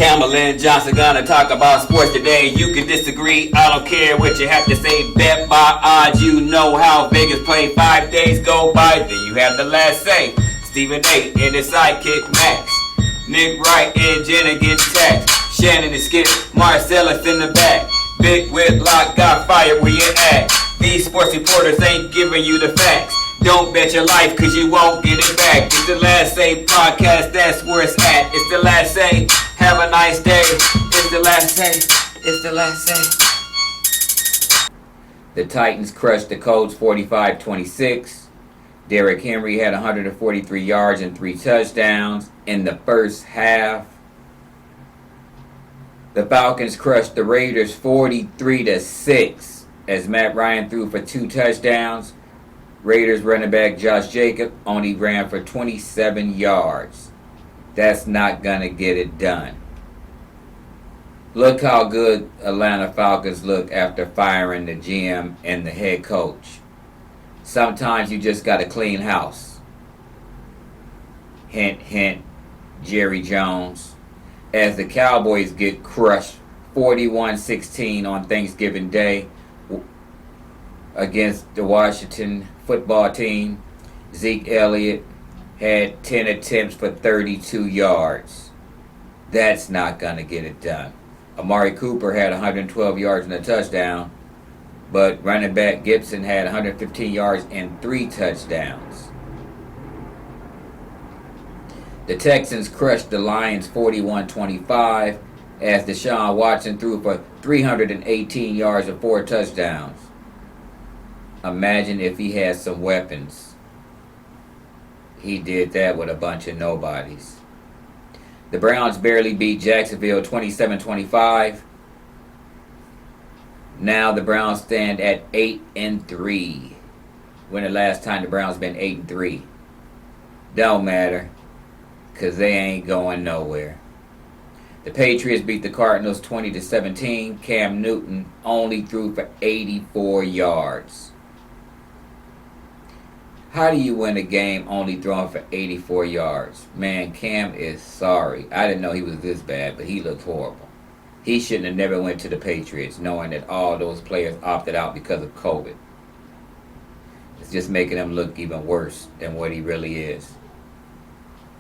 Campbell and Johnson gonna talk about sports today. You can disagree, I don't care what you have to say. Bet by odds, you know how Vegas play. 5 days go by, then you have the last say. Stephen A. and his sidekick Max, Nick Wright and Jenna get taxed. Shannon and Skip, Marcellus in the back. Big Whitlock got fired where you at. These sports reporters ain't giving you the facts. Don't bet your life cause you won't get it back. It's the Last Say podcast, that's where it's at. It's the Last Say, have a nice day. It's the Last Say, it's the Last Say. The Titans crushed the Colts 45-26. Derrick Henry had 143 yards and 3 touchdowns in the first half. The Falcons crushed the Raiders 43-6 as Matt Ryan threw for 2 touchdowns. Raiders running back Josh Jacobs only ran for 27 yards. That's not going to get it done. Look how good Atlanta Falcons look after firing the GM and the head coach. Sometimes you just got to clean house. Hint, hint, Jerry Jones. As the Cowboys get crushed 41-16 on Thanksgiving Day against the Washington football team. Zeke Elliott had 10 attempts for 32 yards. That's not going to get it done. Amari Cooper had 112 yards and a touchdown, but running back Gibson had 115 yards and 3 touchdowns. The Texans crushed the Lions 41-25 as Deshaun Watson threw for 318 yards and 4 touchdowns. Imagine if he had some weapons. He did that with a bunch of nobodies. The Browns barely beat Jacksonville 27-25. Now the Browns stand at 8-3. When the last time the Browns been 8-3? Don't matter, because they ain't going nowhere. The Patriots beat the Cardinals 20-17. Cam Newton only threw for 84 yards. How do you win a game only throwing for 84 yards? Man, Cam is sorry. I didn't know he was this bad, but he looked horrible. He shouldn't have never went to the Patriots knowing that all those players opted out because of COVID. It's just making him look even worse than what he really is.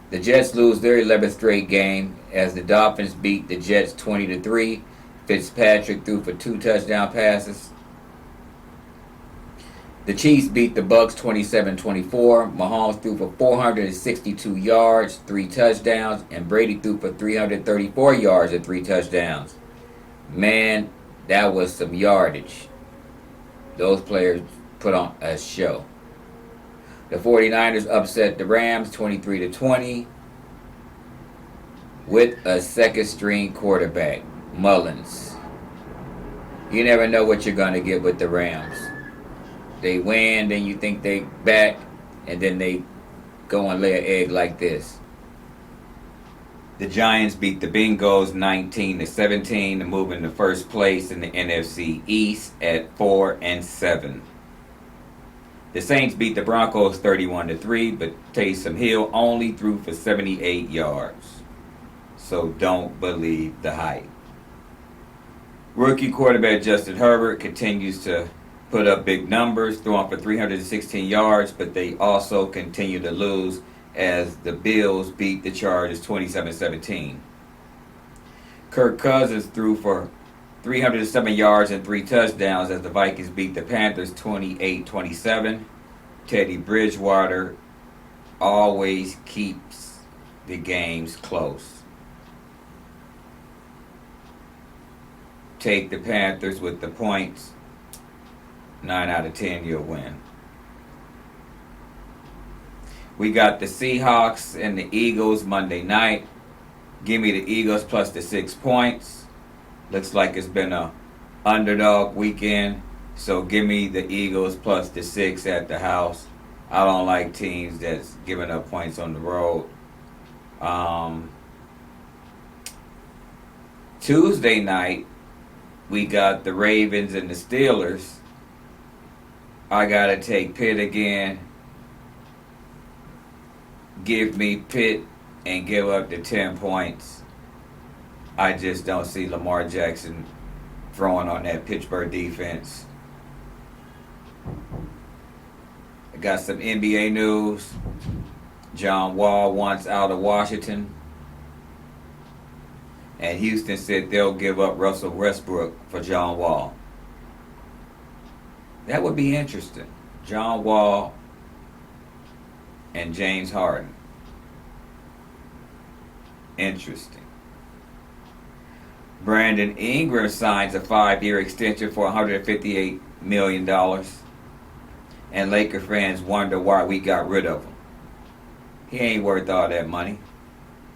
The Jets lose their 11th straight game as the Dolphins beat the Jets 20-3. Fitzpatrick threw for 2 touchdown passes. The Chiefs beat the Bucks 27-24. Mahomes threw for 462 yards, 3 touchdowns, and Brady threw for 334 yards and 3 touchdowns. Man, that was some yardage. Those players put on a show. The 49ers upset the Rams 23-20 with a second-string quarterback, Mullins. You never know what you're going to get with the Rams. They win, then you think they back, and then they go and lay an egg like this. The Giants beat the Bengals 19-17 to move into first place in the NFC East at 4-7. The Saints beat the Broncos 31-3, but Taysom Hill only threw for 78 yards. So don't believe the hype. Rookie quarterback Justin Herbert continues to put up big numbers, throwing for 316 yards, but they also continue to lose as the Bills beat the Chargers 27-17. Kirk Cousins threw for 307 yards and 3 touchdowns as the Vikings beat the Panthers 28-27. Teddy Bridgewater always keeps the games close. Take the Panthers with the points. 9 out of 10 you'll win. We got the Seahawks and the Eagles Monday night. Give me the Eagles plus the 6 points. Looks like it's been a underdog weekend. So give me the Eagles plus the 6 at the house. I don't like teams that's giving up points on the road. Tuesday night, we got the Ravens and the Steelers. I got to take Pitt again. Give me Pitt and give up the 10 points. I just don't see Lamar Jackson throwing on that Pittsburgh defense. I got some NBA news. John Wall wants out of Washington. And Houston said they'll give up Russell Westbrook for John Wall. That would be interesting. John Wall and James Harden. Interesting. Brandon Ingram signs a 5-year extension for $158 million. And Laker fans wonder why we got rid of him. He ain't worth all that money.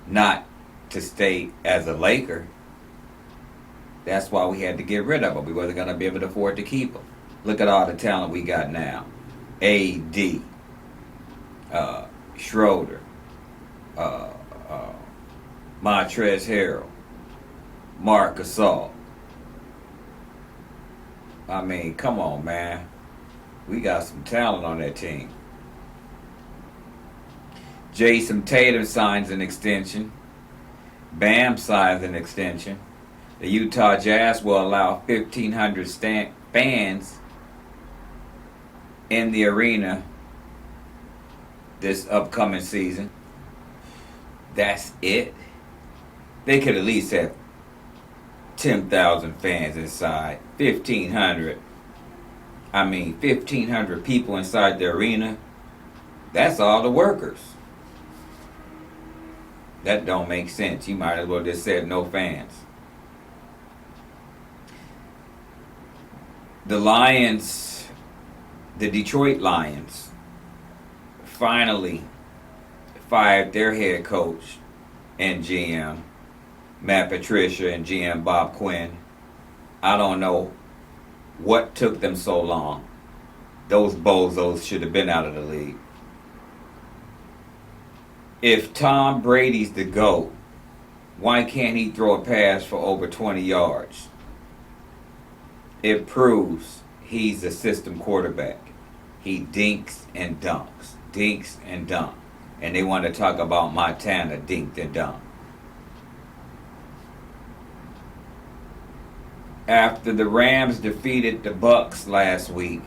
Not to stay as a Laker. That's why we had to get rid of him. We wasn't going to be able to afford to keep him. Look at all the talent we got now. AD. Schroeder. Montrezl Harrell. Marc Gasol. I mean, come on, man. We got some talent on that team. Jason Tatum signs an extension. Bam signs an extension. The Utah Jazz will allow 1,500 fans in the arena this upcoming season. That's it. They could at least have 10,000 fans inside. 1,500. 1,500 people inside the arena. That's all the workers. That don't make sense. You might as well just said no fans. The Lions, the Detroit Lions, finally fired their head coach and GM, Matt Patricia, and GM Bob Quinn. I don't know what took them so long. Those bozos should have been out of the league. If Tom Brady's the GOAT, why can't he throw a pass for over 20 yards? It proves he's a system quarterback. He dinks and dunks. Dinks and dunk. And they want to talk about Montana dinked and dunked. After the Rams defeated the Bucks last week,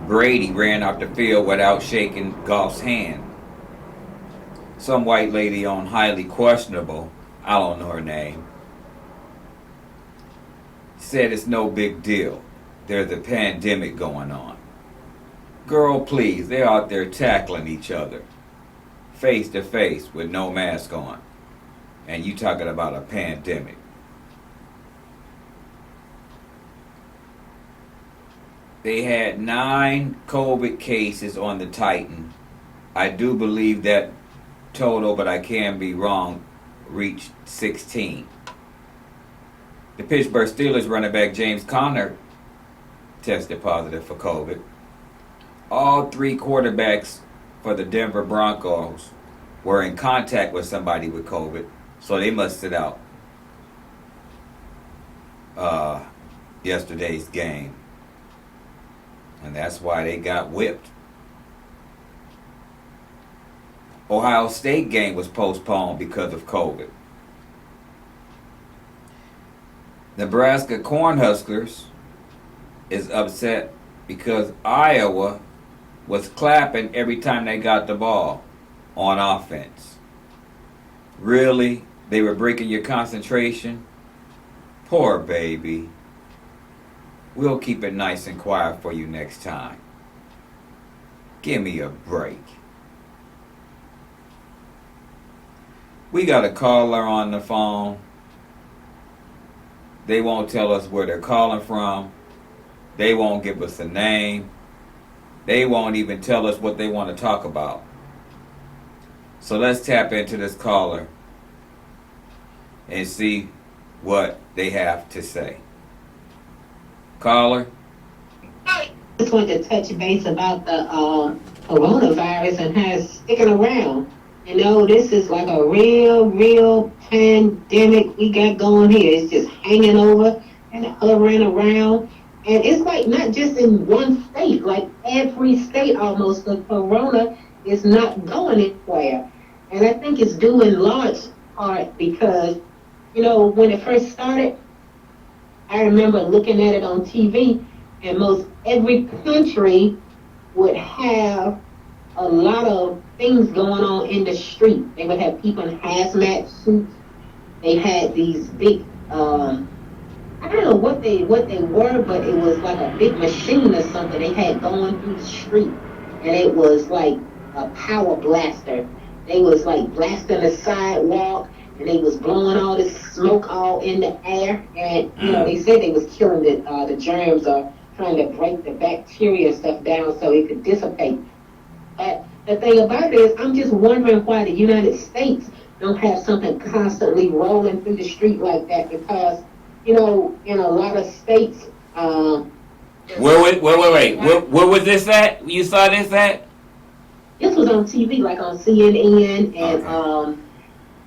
Brady ran off the field without shaking Goff's hand. Some white lady on Highly Questionable, I don't know her name, said it's no big deal. There's a pandemic going on. Girl, please, they're out there tackling each other, face to face with no mask on. And you talking about a pandemic. They had 9 COVID cases on the Titan. I do believe that total, but I can be wrong, reached 16. The Pittsburgh Steelers running back James Conner tested positive for COVID. All 3 quarterbacks for the Denver Broncos were in contact with somebody with COVID, so they must sit out yesterday's game. And that's why they got whipped. Ohio State game was postponed because of COVID. Nebraska Cornhuskers is upset because Iowa was clapping every time they got the ball on offense. Really? They were breaking your concentration? Poor baby. We'll keep it nice and quiet for you next time. Give me a break. We got a caller on the phone. They won't tell us where they're calling from. They won't give us a name. They won't even tell us what they want to talk about. So let's tap into this caller and see what they have to say. Caller? I just wanted to touch base about the coronavirus and how it's sticking around. You know, this is like a real pandemic we got going here. It's just hanging over and hovering around. And it's like not just in one state, like every state almost, the corona is not going anywhere. And I think it's due in large part because, when it first started, I remember looking at it on TV, and most every country would have a lot of things going on in the street. They would have people in hazmat suits. They had these big, I don't know what they were, but it was like a big machine or something they had going through the street, and it was like a power blaster. They was like blasting the sidewalk, and they was blowing all this smoke all in the air, and they said they was killing the germs or trying to break the bacteria and stuff down so it could dissipate. But the thing about it is, I'm just wondering why the United States don't have something constantly rolling through the street like that because, in a lot of states, wait. Where was this at? You saw this at? this was on TV, like on CNN and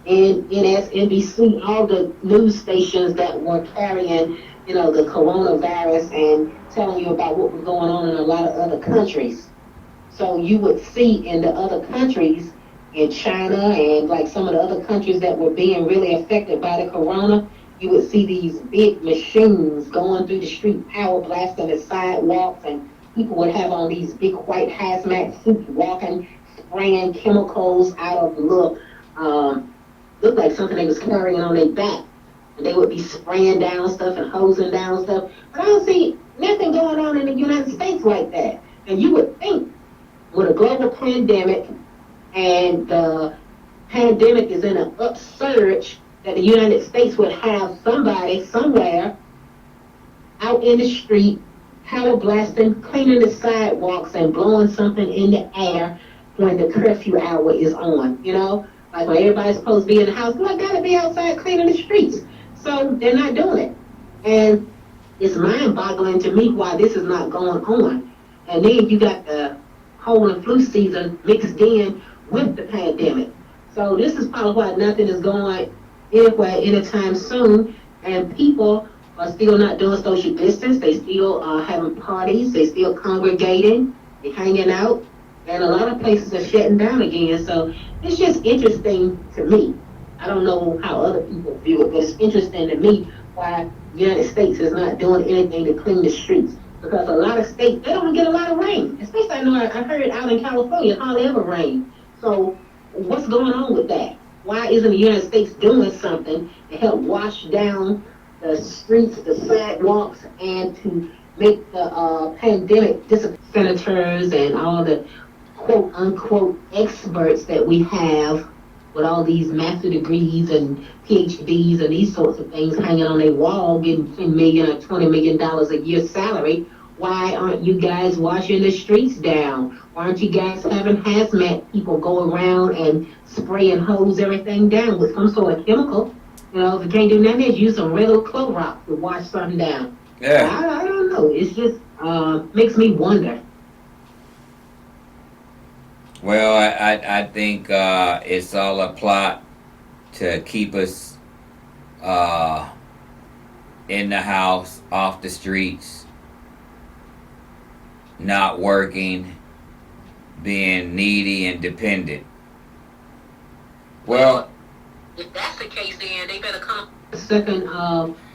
NBC, all the news stations that were carrying, the coronavirus and telling you about what was going on in a lot of other countries. So you would see in the other countries, in China and like some of the other countries that were being really affected by the corona, you would see these big machines going through the street, power blasting the sidewalks, and people would have on these big white hazmat suits walking, spraying chemicals out of the little, looked like something they was carrying on their back. And they would be spraying down stuff and hosing down stuff. But I don't see nothing going on in the United States like that. And you would think with a global pandemic and the pandemic is in an upsurge that the United States would have somebody somewhere out in the street, power blasting, cleaning the sidewalks and blowing something in the air when the curfew hour is on, Like when everybody's supposed to be in the house, I gotta be outside cleaning the streets. So they're not doing it. And it's mind-boggling to me why this is not going on. And then you got the cold and flu season mixed in with the pandemic. So this is probably why nothing is going anywhere anytime soon. And people are still not doing social distance. They still are having parties. They still congregating. They're hanging out. And a lot of places are shutting down again. So it's just interesting to me. I don't know how other people view it, but it's interesting to me why the United States is not doing anything to clean the streets. Because a lot of states, they don't get a lot of rain. Especially, I heard out in California, it hardly ever rain. So what's going on with that? Why isn't the United States doing something to help wash down the streets, the sidewalks, and to make the pandemic disappear? Senators and all the quote-unquote experts that we have with all these master degrees and PhDs and these sorts of things hanging on a wall, getting $10 million or $20 million a year salary. Why aren't you guys washing the streets down? Why aren't you guys having hazmat people go around and spray and hose everything down with some sort of chemical? If you can't do nothing, just use some regular Clorox to wash something down. Yeah. I don't know. It's just makes me wonder. Well, I think it's all a plot to keep us in the house, off the streets, not working, being needy and dependent. Well, if that's the case, then they better come a second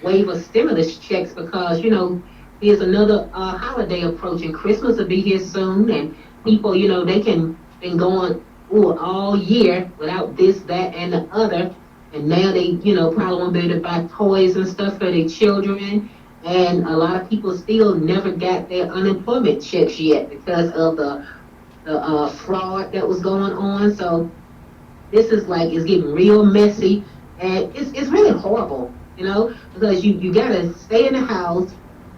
wave of stimulus checks because, there's another holiday approaching. Christmas will be here soon, and people, they can been going all year without this, that, and the other. And now they, probably won't be able to buy toys and stuff for their children. And a lot of people still never got their unemployment checks yet because of the fraud that was going on. So this is it's getting real messy. And it's really horrible, because you got to stay in the house.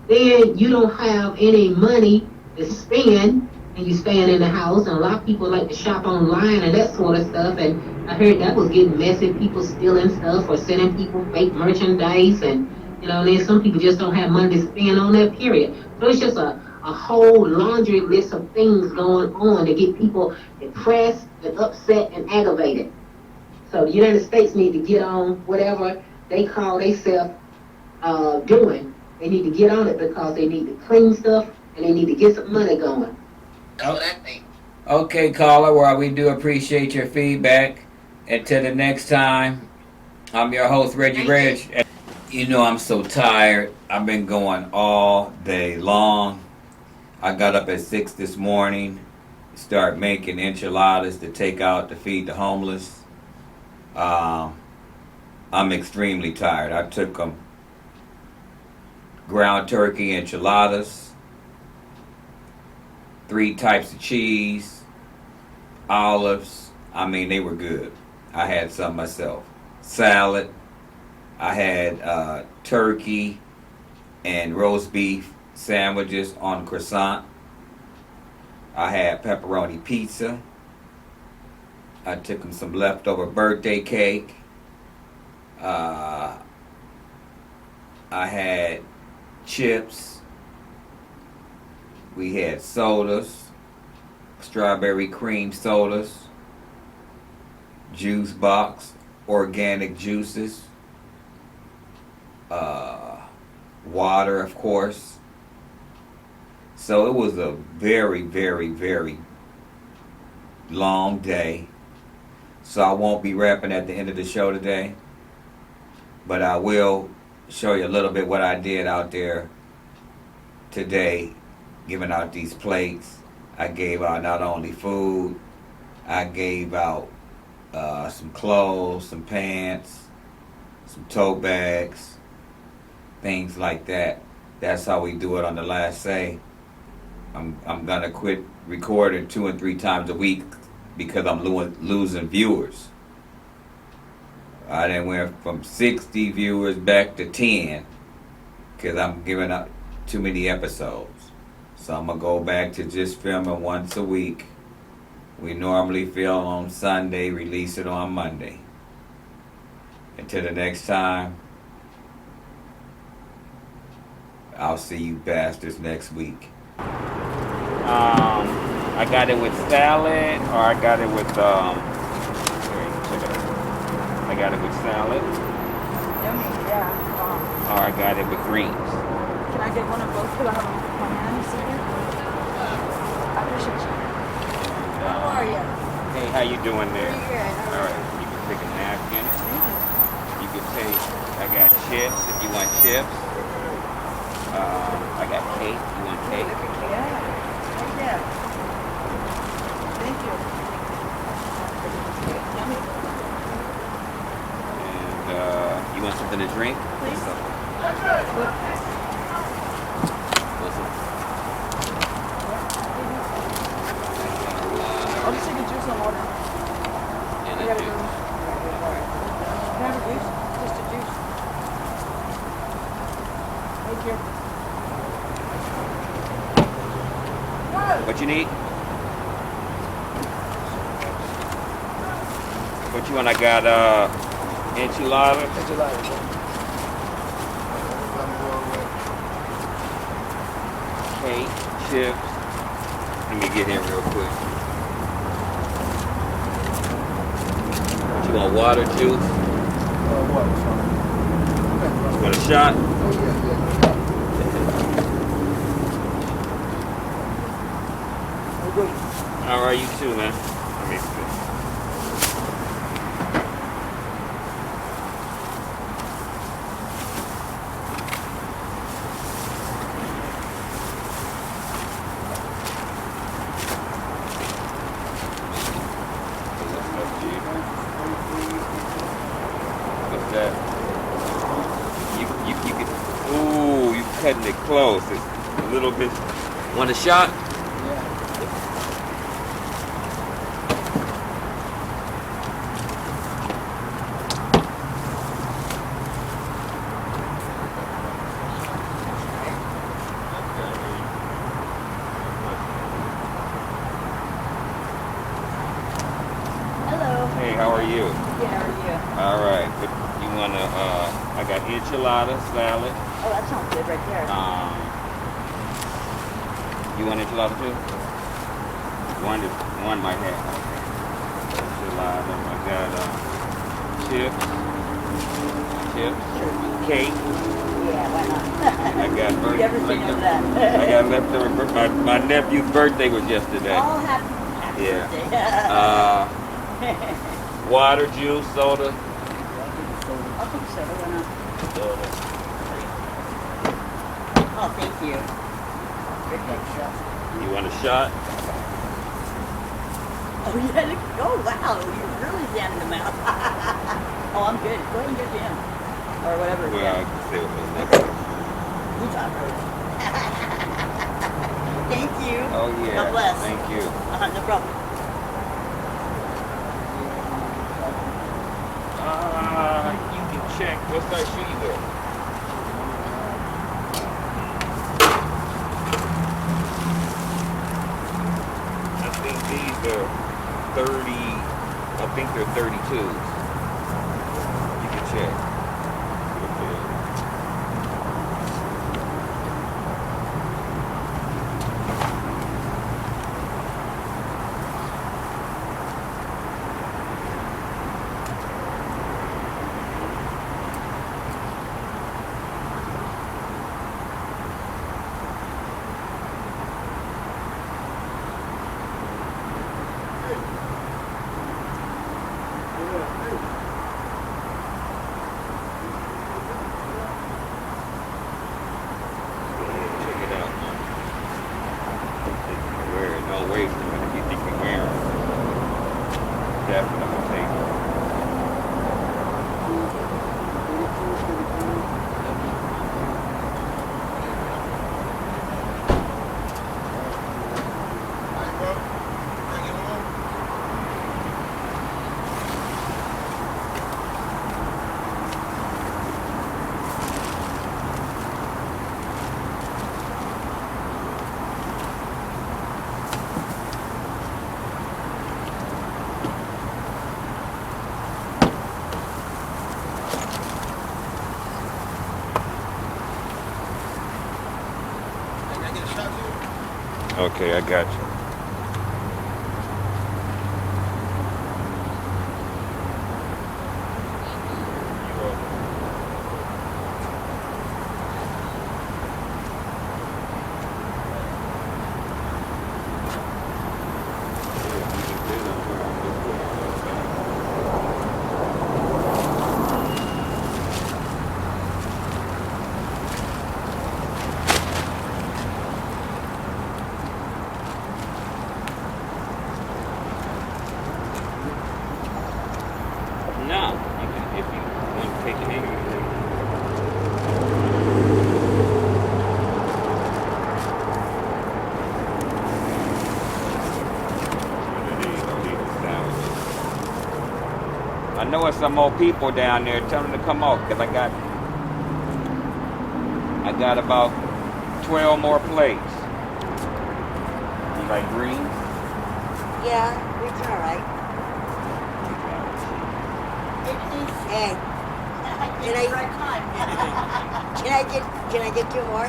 Then you don't have any money to spend. And you staying in the house, and a lot of people like to shop online and that sort of stuff. And I heard that was getting messy. People stealing stuff or sending people fake merchandise, and then some people just don't have money to spend on that period. So it's just a whole laundry list of things going on to get people depressed and upset and aggravated. So the United States need to get on whatever they call themselves doing. They need to get on it because they need to clean stuff and they need to get some money going. That's what I think. Okay, caller. Well, we do appreciate your feedback. Until the next time, I'm your host, Reggie Reg. And you know I'm so tired. I've been going all day long. I got up at 6 this morning, start making enchiladas to take out to feed the homeless. Um, I'm extremely tired. I took them ground turkey enchiladas, 3 types of cheese, olives. I mean, they were good. I had some myself. Salad. I had turkey and roast beef sandwiches on croissant. I had pepperoni pizza. I took them some leftover birthday cake. I had chips. We had sodas, strawberry cream sodas, juice box, organic juices, water, of course. So it was a very, very, very long day. So I won't be rapping at the end of the show today, but I will show you a little bit what I did out there today, giving out these plates. I gave out not only food, I gave out some clothes, some pants, some tote bags, things like that. That's how we do it on the last say. I'm gonna quit recording 2 and 3 times a week because I'm losing viewers. I then went from 60 viewers back to 10 because I'm giving up too many episodes. So I'm gonna go back to just filming once a week. We normally film on Sunday, release it on Monday. Until the next time, I'll see you bastards next week. I got it with salad, or I got it with I got it with salad, Yummy, yeah. or I got it with greens. Can I get one of both? Because I have my hands here. I appreciate you. How are you? Hey, how you doing there? Pretty good. All right, you can take a napkin. You can take. I got chips if you want chips. I got cake. You want cake? Yeah. Oh, yeah. Thank you. Yummy. And you want something to drink? Please. I'll just take a juice and water. And I a got a juice. juice. Can I have a juice? Just a juice. Thank you. What you need? What you want? I got enchiladas. Cake, chips. Let me get in real quick. What you want? Water, juice? You want a shot? How are you too, man? Let me see. What's that? You can. Ooh, you cutting it close. It's a little bit. Want a shot? Hello. Hey, how are you? Yeah, how are you? All right. But you wanna? I got enchilada salad. Oh, that sounds good right there. You want enchilada too? One might have. Enchilada. I got chips, cake. Yeah, why not? I got You ever seen of that? I got leftover. My nephew's birthday was yesterday. Oh, happy Yeah. birthday. Water, juice, soda. I think so. Why not? Oh, thank you. Good night, shot. You want a shot? Oh, yeah. Look. Oh, wow. You're really down in the mouth. Oh, I'm good. Go ahead and get to him. Or whatever. Well, Yeah. I can say what my next. You talk first. Thank you. Oh yeah. God bless. Thank you. No problem. You can check. What size shoe you wear? I think these are 30. I think they're 32s. You can check. Okay. Check it out. Think you can wear it. No way. If you think you can wear it, definitely take it. Okay, I got you. No, you can, if you want to take it in, you can take it. I know there's some more people down there. Tell them to come out, because I got about 12 more plates. You like green? Yeah, it's all right. Hey, can I get two more?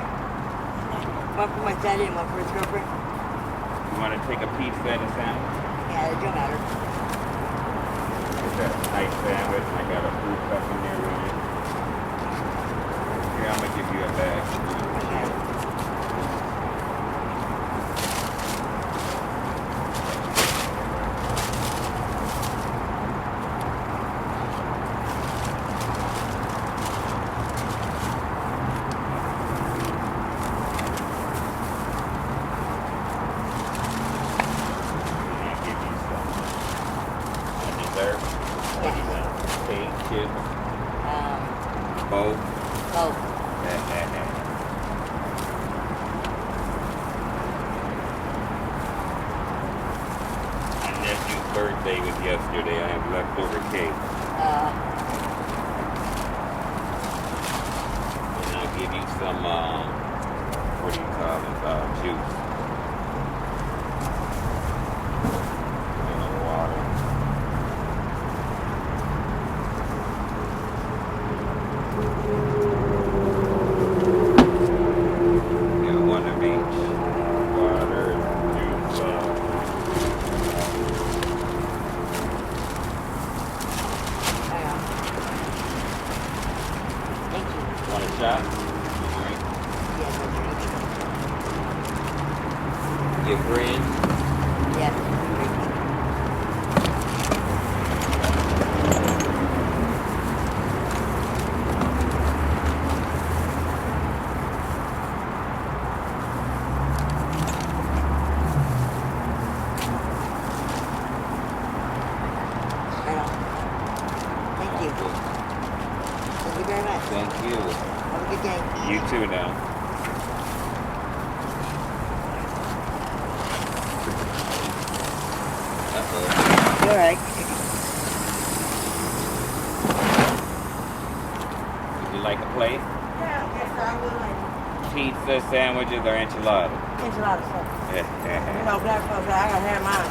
One for my son and one for his girlfriend. You want to take a pizza and a sandwich? Yeah, it don't matter. It's a nice sandwich. I got a fruit cup in there with it. Here, I'm gonna give you a bag. I'll give you some dessert. What do you want? Cake, chips, both. Oh, My nephew's birthday was yesterday. I have leftover cake. And I'll give you some, what do you call it, juice. And water. Yeah, one of each. Water, juice, hang on. Thank you. want a shot? All right. Yes, I'll drink. Your friend? Yes, I'll drink. you now. You alright? Would you like a plate? Yeah, yes, sir. I would like Pizza, sandwiches, or enchilada? enchilada sauce. You Okay. know, black folks, I gotta have mine.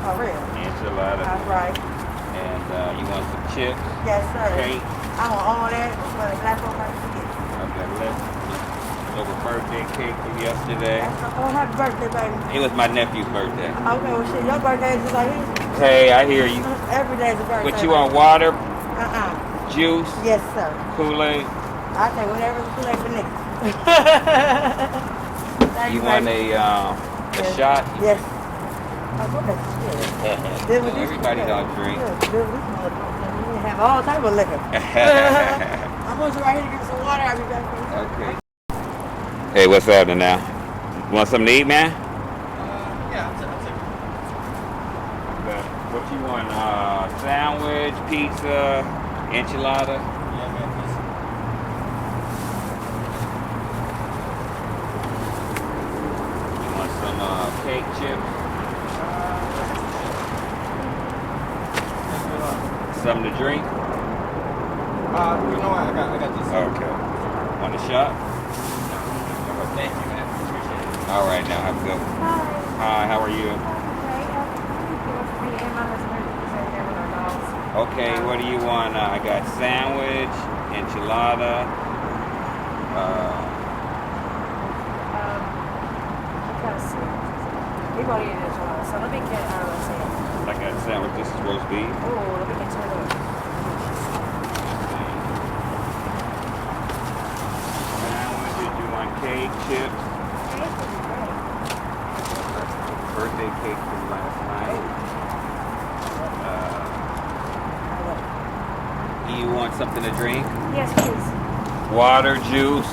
For real. Enchilada. That's right. And you want some chips? Yes, sir. Cake? I want all that, but the black folks like to get. Okay, let's over birthday cake from yesterday. Oh, happy birthday, baby. It was my nephew's birthday. Okay, well, shit, your birthday is just like his. Hey, I hear you. Every day's a birthday. What you want? Water, Uh-uh. juice, Yes, sir. Kool-Aid? I take whatever's too late for niggas. Thank You want baby. a Yes. shot? Yes. Oh, okay. Yeah. Good with this- Everybody don't drink. Yeah, good with this motherfucker. We have all type of liquor. I'm going to right here to get some water. I'll be back for you. Okay. Hey, what's happening now? Want something to eat, man? Yeah, I'll take Okay. What you want? Sandwich, pizza, enchilada? Yeah, man, please. You want some cake chips? Something to drink? You know what? I got this. Okay. Want a shot? Thank you, man. Appreciate it. All right, now have a good one. Hi, how are you? Okay, what do you want? I got sandwich, enchilada, We won't eat it as well, so let me get, let's see. I got sandwich. This is roast beef. Oh, let me get to it. Sandwiches, you want cake, chips, birthday cake from last night. You want something to drink? Yes, please. Water, juice,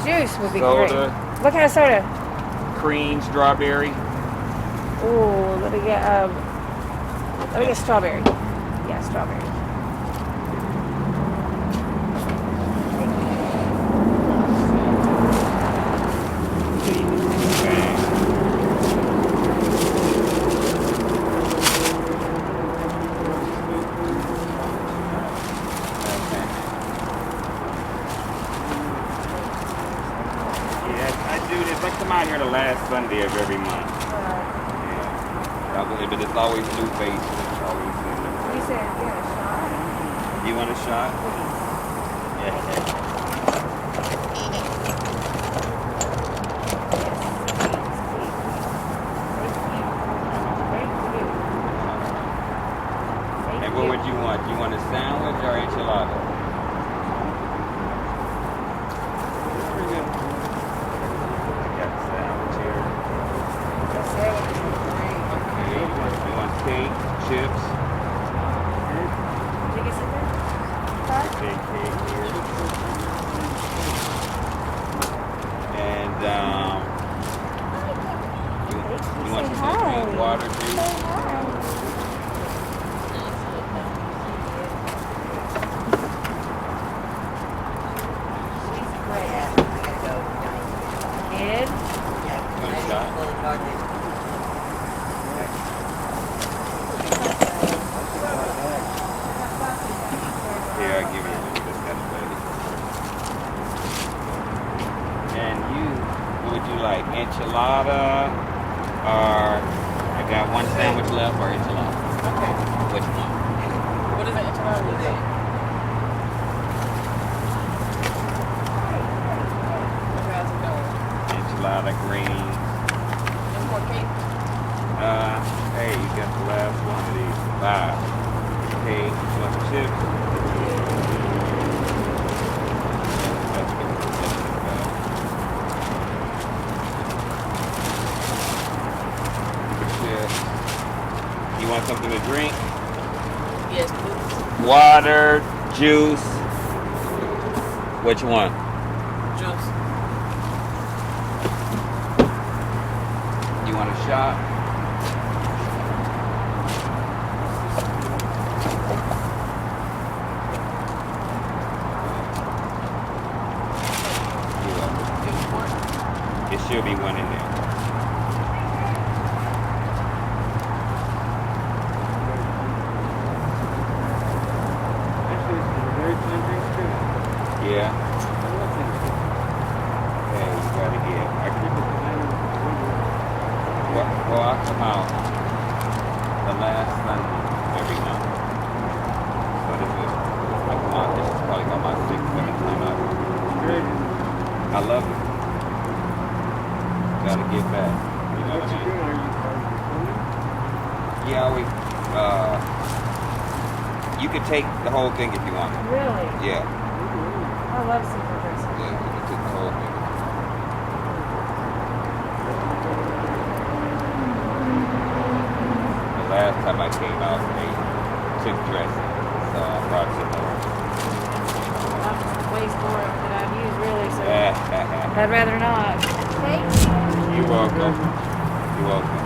Juice would be soda, great. What kind of soda? cream, strawberry. Ooh, let me get strawberry. Yeah, strawberry. I come out here the last Sunday of every month. But it's always new faces. It's always You said, yeah, You want a shot? And what would you want? You want a sandwich or enchilada? I got a sandwich here. Okay, you want cake, chips? Big cake here. And you want some drink, water, juice? Ed? Want a shot? Here, I'll give you a little bit of buddy. And you, what would you like? Enchilada or I got one sandwich left or enchilada? Okay. Which one? What is the enchilada today? How's it going? Enchilada, green. And more cake? Hey, you got the last one of these. 5. Okay, you want some chips? You want something to drink? Yes, please. Water, juice. Which one? Juice. You want a shot? There should be one in there. Actually, it's a very fun drink too. Yeah. I love things. Hey, you gotta get. I keep it Well, I come out the last Sunday every month. So this is like this is probably on my 6th, 7th time out. great. I love it. Gotta get back. You know What what I you mean? doing? Are you filming? Yeah, you could take the whole thing if you want. Really? Yeah. I love super dressing. Yeah, you can take the whole thing. The last time I came out, they took dressing, so I brought some more. That was the waste more that I've used, really, so You're I'd rather not. Thanks. welcome. You're welcome.